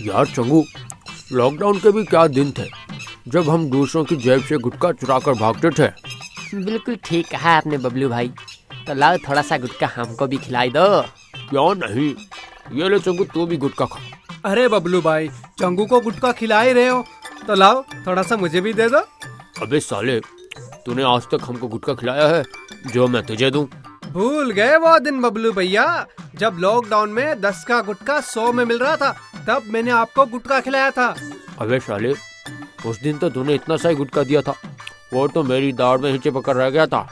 यार चंगू, लॉकडाउन के भी क्या दिन थे जब हम दूसरों की जेब से गुटखा चुरा कर भागते थे। बिल्कुल ठीक कहा आपने बबलू भाई। तो लाओ थोड़ा सा गुटखा हमको भी खिलाई दो। क्यों नहीं, ये ले चंगू, तू भी गुटखा खा। अरे बबलू भाई, चंगू को गुटखा खिला ही रहे हो तो लाओ थोड़ा सा मुझे भी दे दो। अबे साले, तूने आज तक हमको गुटखा खिलाया है जो मैं तुझे दूं? भूल गए वो दिन बबलू भैया, जब लॉकडाउन में 10 का गुटखा 100 में मिल रहा था, तब मैंने आपको गुटखा खिलाया था। अबे साले, उस दिन तो तूने इतना सा ही गुटखा दिया था, वो तो मेरी दाढ़ में ही चिपक रह गया था।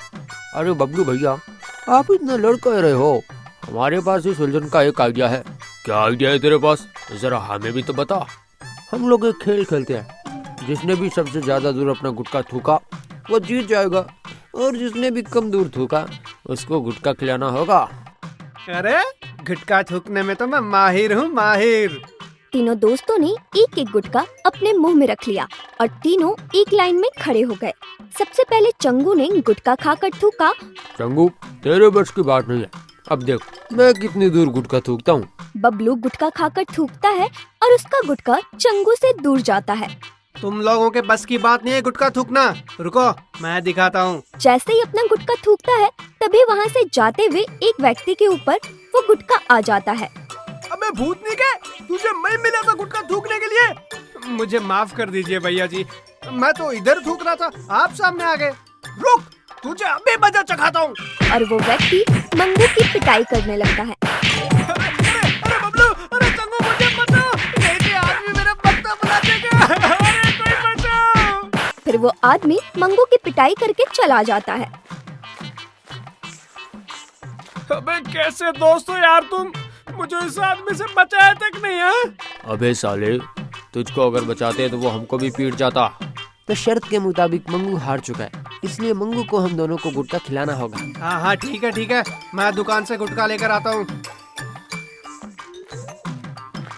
अरे बबलू भैया, आप इतना लड़के रहे हो, हमारे पास इस उलझन का एक आइडिया है। क्या आइडिया है तेरे पास? जरा हमें भी तो बता। हम लोग एक खेल खेलते हैं, जिसने भी सबसे ज्यादा दूर अपना गुटखा थूका वो जीत जाएगा, और जिसने भी कम दूर थूका उसको गुटखा खिलाना होगा। अरे गुटखा थूकने में तो मैं माहिर हूँ, माहिर। तीनों दोस्तों ने एक एक गुटखा अपने मुंह में रख लिया और तीनों एक लाइन में खड़े हो गए। सबसे पहले चंगू ने गुटखा खाकर थूका। चंगू, तेरे बस की बात नहीं है, अब देख मैं कितनी दूर गुटखा थूकता हूँ। बबलू गुटखा खाकर थूकता है और उसका गुटखा चंगू से दूर जाता है। तुम लोगों के बस की बात नहीं है गुटखा थूकना, रुको मैं दिखाता हूँ। जैसे ही अपना गुटखा थूकता है, तभी वहाँ से जाते हुए एक व्यक्ति के ऊपर वो गुटखा आ जाता है। अबे भूतनी के, तुझे मैं मिला था गुटखा थूकने के लिए? मुझे माफ कर दीजिए भैया जी, मैं तो इधर थूक रहा था, आप सामने आ गए। रुक, तुझे अभी मजा चखाता हूँ। और वो व्यक्ति मंगू की पिटाई करने लगता है। अरे बबलू, अरे चंगू मुझे बचाओ, ये आदमी मेरा पत्ता बुला देगा। अरे कोई बचाओ। फिर वो आदमी मंगू की पिटाई करके चला जाता है। अबे कैसे दोस्त हो यार तुम, मुझे इस आदमी से बचाया तक नहीं है। अबे साले, तुझको अगर बचाते तो वो हमको भी पीट जाता। तो शर्त के मुताबिक मंगू हार चुका है, इसलिए मंगू को हम दोनों को गुटखा खिलाना होगा। हाँ हाँ ठीक है, मैं दुकान से गुटखा लेकर आता हूँ।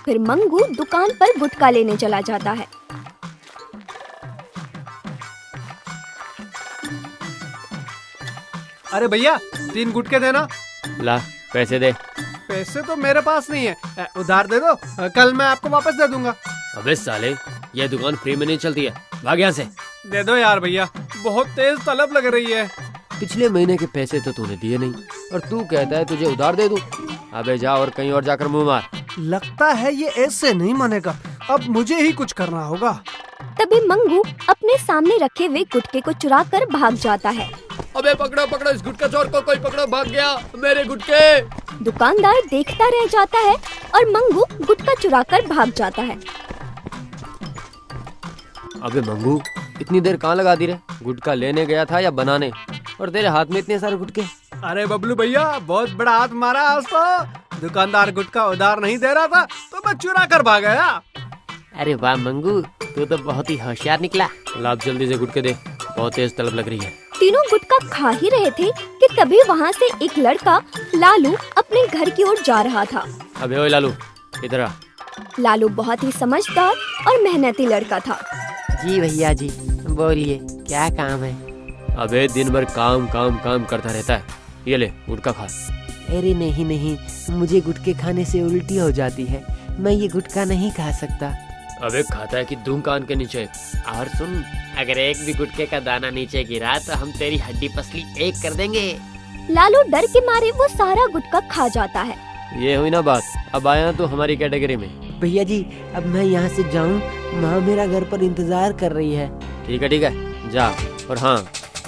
फिर मंगू दुकान पर गुटखा लेने चला जाता है। अरे भैया 3 गुटखे देना। ला पैसे दे। पैसे तो मेरे पास नहीं है, उधार दे दो, कल मैं आपको वापस दे दूंगा। अबे साले, ये दुकान फ्री में नहीं चलती है, भाग यहाँ से। दे दो यार भैया, बहुत तेज तलब लग रही है। पिछले महीने के पैसे तो तूने दिए नहीं, और तू कहता है तुझे उधार दे दूं। अबे जा और कहीं और जाकर मुंह मार। लगता है ये ऐसे नहीं मानेगा, अब मुझे ही कुछ करना होगा। तभी मंगू अपने सामने रखे हुए गुटके को चुरा कर भाग जाता है। अबे पकड़ो पकड़ो, इस गुटखा चोर को कोई पकड़ो, भाग गया मेरे गुटके। दुकानदार देखता रह जाता है और मंगू गुटखा चुरा कर भाग जाता है। अबे मंगू, इतनी देर कहाँ लगा दी रे? गुटखा लेने गया था या बनाने? और तेरे हाथ में इतने सारे गुटके। अरे बबलू भैया, बहुत बड़ा हाथ मारा आज तो। दुकानदार गुटखा उधार नहीं दे रहा था तो मैं चुरा कर भाग गया। अरे वाह मंगू, तू तो बहुत ही होशियार निकला। लाभ जल्दी से गुटके दे, बहुत तेज तलब लग रही है। तीनों गुटखा खा ही रहे थे कि तभी वहाँ से एक लड़का लालू अपने घर की ओर जा रहा था। अबे ओए लालू, इधर आ। लालू बहुत ही समझदार और मेहनती लड़का था। जी भैया जी, बोलिए क्या काम है? अबे दिन भर काम काम काम करता रहता है, ये ले गुटखा खा। अरे नहीं नहीं, मुझे गुटके खाने से उल्टी हो जाती है, मैं ये गुटखा नहीं खा सकता। अबे खाता है कि दूं कान के नीचे। और सुन, अगर एक भी गुटके का दाना नीचे गिरा तो हम तेरी हड्डी पसली एक कर देंगे। लालू डर के मारे वो सारा गुटखा खा जाता है। ये हुई ना बात, अब आया तो हमारी कैटेगरी में। भैया जी, अब मैं यहाँ से जाऊँ? माँ मेरा घर पर इंतजार कर रही है। ठीक है जा, और हाँ,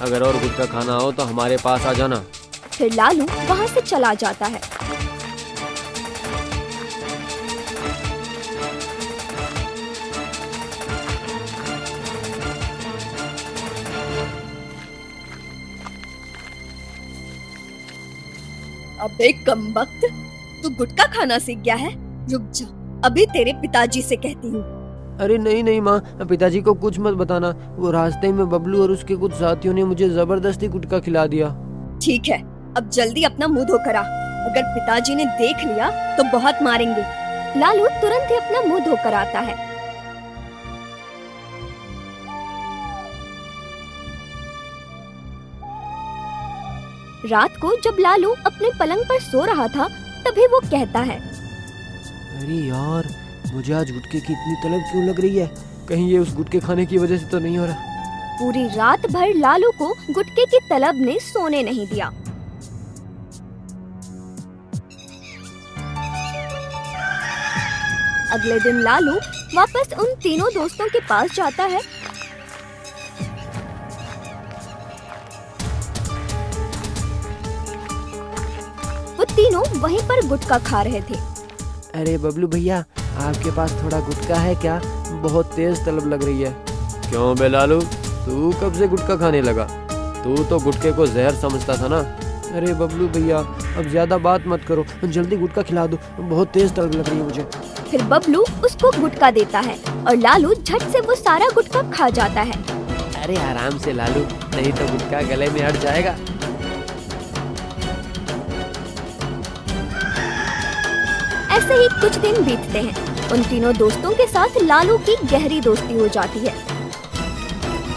अगर और गुटखा खाना हो तो हमारे पास आ जाना। फिर लालू वहाँ से चला जाता है। अबे कमबख्त, तू गुटखा खाना सीख गया है? रुक जा, अभी तेरे पिताजी से कहती हूँ। अरे नहीं नहीं माँ, पिताजी को कुछ मत बताना। वो रास्ते में बबलू और उसके कुछ साथियों ने मुझे जबरदस्ती गुटखा खिला दिया। ठीक है, अब जल्दी अपना मुंह धोकर आ, अगर पिताजी ने देख लिया तो बहुत मारेंगे। लालू तुरंत ही अपना मुंह धोकर आता है। रात को जब लालू अपने पलंग पर सो रहा था, तभी वो कहता है, अरे यार, मुझे आज गुटके की इतनी तलब क्यों लग रही है? कहीं ये उस गुटके खाने की वजह से तो नहीं हो रहा? पूरी रात भर लालू को गुटके की तलब ने सोने नहीं दिया। अगले दिन लालू वापस उन तीनों दोस्तों के पास जाता है। वो तीनों वहीं पर गुटखा खा रहे थे। अरे बबलू भैया, आपके पास थोड़ा गुटका है क्या? बहुत तेज तलब लग रही है। क्यों बे लालू, तू कब से गुटखा खाने लगा? तू तो गुटखे को जहर समझता था ना। अरे बबलू भैया, अब ज्यादा बात मत करो, जल्दी गुटका खिला दो, बहुत तेज तलब लग रही है मुझे। फिर बबलू उसको गुटखा देता है और लालू झट से वो सारा गुटखा खा जाता है। अरे आराम से लालू, नहीं तो गुटका गले में अट जाएगा। ऐसे ही कुछ दिन बीतते हैं। उन तीनों दोस्तों के साथ लालू की गहरी दोस्ती हो जाती है।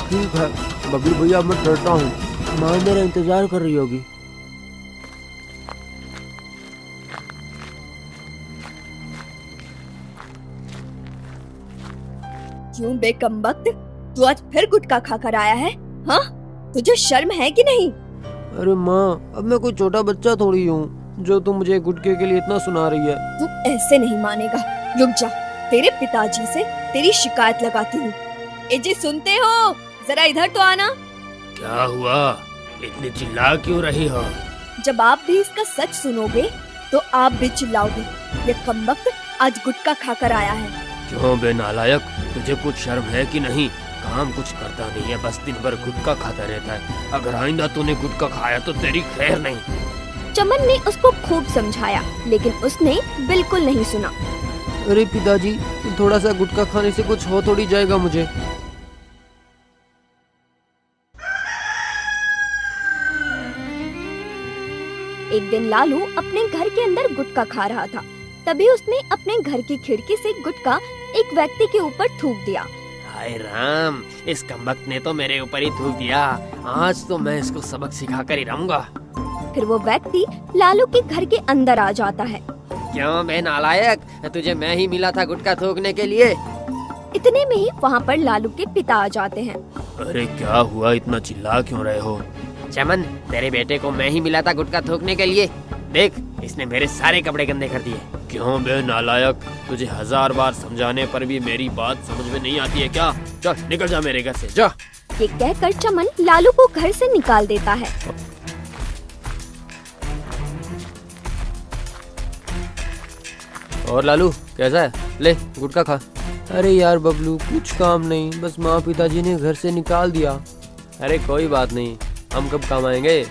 ठीक है बबलू भैया, मैं डरता हूँ, माँ मेरा इंतजार कर रही होगी। क्यों बेकमबख्त, तू आज फिर गुटखा खाकर आया है? हाँ, तुझे शर्म है कि नहीं? अरे माँ, अब मैं कोई छोटा बच्चा थोड़ी हूँ जो तुम मुझे गुटके के लिए इतना सुना रही है। तू ऐसे नहीं मानेगा, रुक जा, तेरे पिताजी से तेरी शिकायत लगाती हूँ। ए जी, सुनते हो? जरा इधर तो आना। क्या हुआ, इतनी चिल्ला क्यों रही हो? जब आप भी इसका सच सुनोगे तो आप भी चिल्लाओगे। ये कमबख्त आज गुटखा खाकर आया है। क्यों बे नालायक, तुझे कुछ शर्म है कि नहीं? काम कुछ करता नहीं है, बस दिन भर गुटखा खाता रहता है। अगर आइंदा तूने गुटखा खाया तो तेरी खैर नहीं। चमन ने उसको खूब समझाया, लेकिन उसने बिल्कुल नहीं सुना। अरे पिताजी, थोड़ा सा गुटखा खाने से कुछ हो थोड़ी जाएगा मुझे। एक दिन लालू अपने घर के अंदर गुटखा खा रहा था। तभी उसने अपने घर की खिड़की से गुटखा एक व्यक्ति के ऊपर थूक दिया। हाय राम, इस कमबख्त ने तो मेरे ऊपर ही थूक दिया। आज तो मैं इसको सबक सिखा कर ही रहूंगा। फिर वो व्यक्ति लालू के घर के अंदर आ जाता है। क्यों बे नालायक, तुझे मैं ही मिला था गुटखा थूकने के लिए। इतने में ही वहाँ पर लालू के पिता आ जाते हैं। अरे क्या हुआ, इतना चिल्ला क्यों रहे हो? चमन, तेरे बेटे को मैं ही मिला था गुटखा थूकने के लिए। देख, इसने मेरे सारे कपड़े गंदे कर दिए। क्यों बे नालायक, तुझे 1000 बार समझाने पर भी मेरी बात समझ में नहीं आती है क्या? चल निकल जा मेरे घर से, जा। ये कहकर चमन लालू को घर से निकाल देता है। और लालू कैसा है? ले गुटखा खा। अरे यार बबलू, कुछ काम नहीं, बस माँ पिताजी ने घर से निकाल दिया। अरे कोई बात नहीं, हम कब काम आएंगे?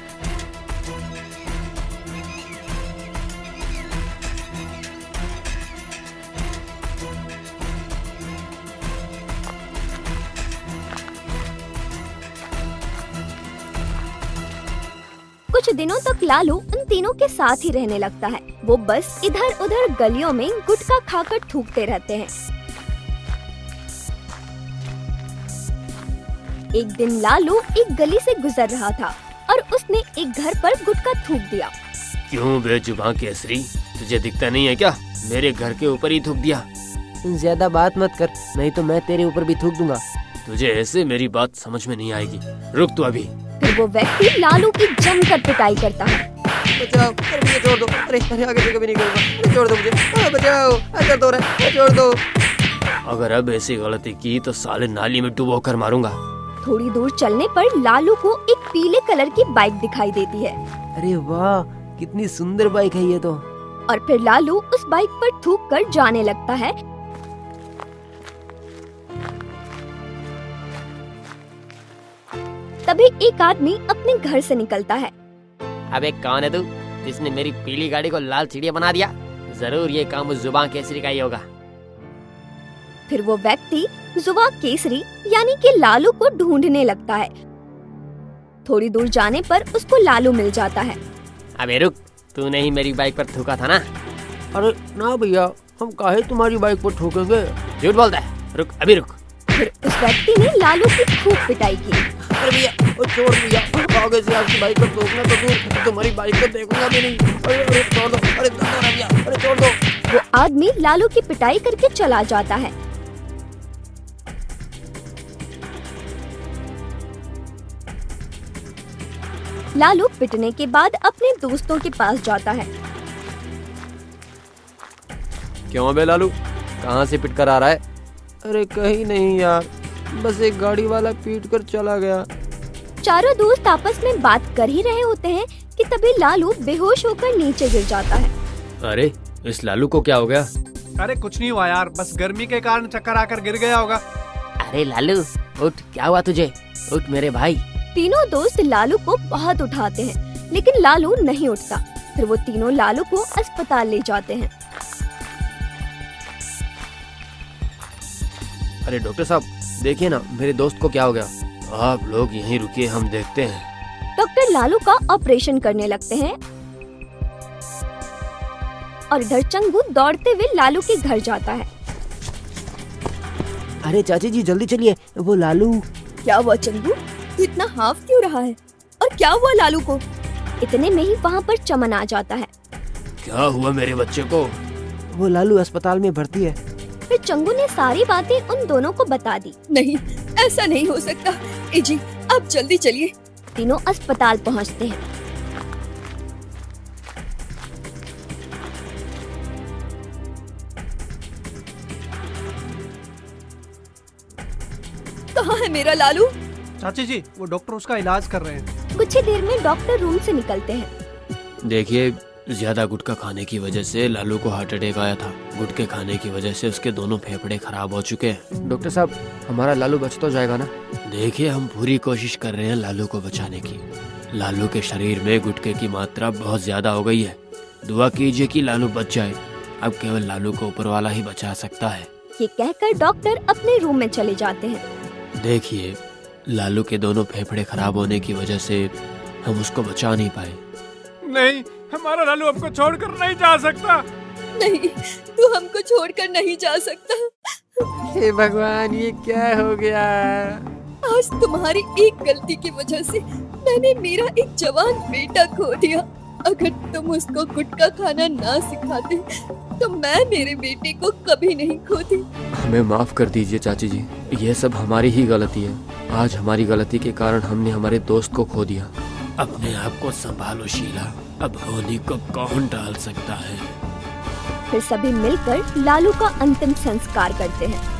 कुछ दिनों तक लालू उन तीनों के साथ ही रहने लगता है। वो बस इधर उधर गलियों में गुटखा खाकर थूकते रहते हैं। एक दिन लालू एक गली से गुजर रहा था और उसने एक घर पर गुटखा थूक दिया। क्यों बेजुबान केसरी, तुझे दिखता नहीं है क्या? मेरे घर के ऊपर ही थूक दिया। ज्यादा बात मत कर, नहीं तो मैं तेरे ऊपर भी थूक दूंगा। तुझे ऐसे मेरी बात समझ में नहीं आएगी। रुक तू अभी। फिर वो व्यक्ति लालू की जमकर पिटाई करता है। बचाओ, अरे मुझे छोड़ दो, अरे आगे से कभी नहीं करूंगा, अरे छोड़ दो मुझे, अरे बचाओ, अरे दो रे, छोड़ दो। अगर अब ऐसी गलती की तो साले नाली में डुबो कर मारूंगा। थोड़ी दूर चलने पर लालू को एक पीले कलर की बाइक दिखाई देती है। अरे वाह, कितनी सुंदर बाइक है ये तो। और फिर लालू उस बाइक पर थूक कर जाने लगता है। तभी एक आदमी अपने घर से निकलता है। अबे कौन है तू, जिसने मेरी पीली गाड़ी को लाल चिड़िया बना दिया? जरूर ये काम उस जुबान केसरी का ही होगा। फिर वो व्यक्ति जुबान केसरी यानी कि लालू को ढूंढने लगता है। थोड़ी दूर जाने पर उसको लालू मिल जाता है। अबे रुक, तूने ही मेरी बाइक पर थूका था ना? अरे ना भैया, हम काहे तुम्हारी बाइक पर ठोकेंगे? झूठ बोलता है, रुक अभी रुक। फिर उस व्यक्ति ने लालू की खूब पिटाई की। अरे भैया ओ छोड़ भैया, आगे से आपकी बाइक को ठोकना तो दूर, तुम्हारी बाइक को देखूंगा भी नहीं। अरे छोड़ दो, अरे छोड़ दो भैया, अरे छोड़ दो। वो आदमी लालू की पिटाई करके चला जाता है। लालू पिटने के बाद अपने दोस्तों के पास जाता है। क्यों बे लालू, कहाँ से पिट कर आ रहा है? अरे कहीं नहीं यार, बस एक गाड़ी वाला पीट कर चला गया। चारों दोस्त आपस में बात कर ही रहे होते हैं कि तभी लालू बेहोश होकर नीचे गिर जाता है। अरे इस लालू को क्या हो गया? अरे कुछ नहीं हुआ यार, बस गर्मी के कारण चक्कर आकर गिर गया होगा। अरे लालू उठ, क्या हुआ तुझे? उठ मेरे भाई। तीनों दोस्त लालू को बहुत उठाते हैं, लेकिन लालू नहीं उठता। फिर वो तीनों लालू को अस्पताल ले जाते हैं। अरे डॉक्टर साहब देखिए ना, मेरे दोस्त को क्या हो गया। आप लोग यहीं रुकिए, हम देखते हैं। डॉक्टर लालू का ऑपरेशन करने लगते हैं और इधर चंगू दौड़ते हुए लालू के घर जाता है। अरे चाची जी जल्दी चलिए, वो लालू। क्या हुआ चंगू, तू इतना हाफ क्यों रहा है? और क्या हुआ लालू को? इतने में ही वहाँ पर चमन आ जाता है। क्या हुआ मेरे बच्चे को? वो लालू अस्पताल में भर्ती है। फिर चंगू ने सारी बातें उन दोनों को बता दी। नहीं, ऐसा नहीं हो सकता। ए जी, आप जल्दी चलिए। तीनों अस्पताल पहुँचते हैं। कहाँ है मेरा लालू? चाची जी, वो डॉक्टर उसका इलाज कर रहे हैं। कुछ ही देर में डॉक्टर रूम से निकलते हैं। देखिए, ज्यादा गुटखा खाने की वजह से लालू को हार्ट अटैक आया था। गुटखे खाने की वजह से उसके दोनों फेफड़े खराब हो चुके हैं। डॉक्टर साहब, हमारा लालू बच तो जाएगा ना? देखिए, हम पूरी कोशिश कर रहे हैं लालू को बचाने की। लालू के शरीर में गुटखे की मात्रा बहुत ज्यादा हो गई है। दुआ कीजिए कि लालू बच जाए। अब केवल लालू को ऊपर वाला ही बचा सकता है। ये कहकर डॉक्टर अपने रूम में चले जाते हैं। देखिए, लालू के दोनों फेफड़े खराब होने की वजह से हम उसको बचा नहीं पाए। नहीं, हमारा लालू हमको छोड़कर नहीं जा सकता। नहीं, तू हमको छोड़कर नहीं जा सकता। हे भगवान, ये क्या हो गया? आज तुम्हारी एक गलती की वजह से मैंने मेरा एक जवान बेटा खो दिया। अगर तुम उसको गुटखा खाना ना सिखाते तो मैं मेरे बेटे को कभी नहीं खोती। हमें माफ कर दीजिए चाची जी, ये सब हमारी ही गलती है। आज हमारी गलती के कारण हमने हमारे दोस्त को खो दिया। अपने आप को संभालो शीला, अब होनी को कौन टाल सकता है। फिर सभी मिलकर लालू का अंतिम संस्कार करते हैं।